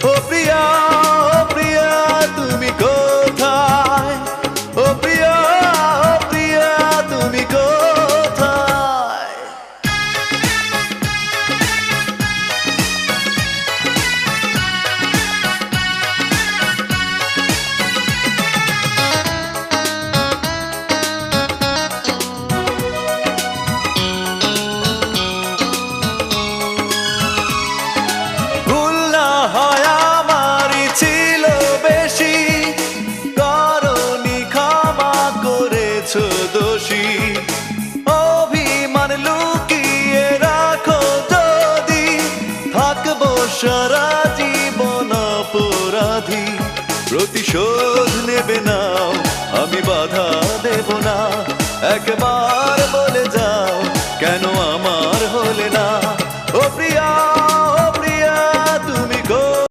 ও প্রিয়া, ও প্রিয়া তুমি কোথায়? ও প্রিয়া, ও প্রিয়া তুমি কোথায়? ভুল না হয় আমারই ছিল বেশি, করনি ক্ষমা করেছো দোষী। অভিমান লুকিয়ে রাখো যদি, থাকবো সারা জীবন অপরাধী। প্রতিশোধ নেবে নাও, আমি বাধা দেব না, একবার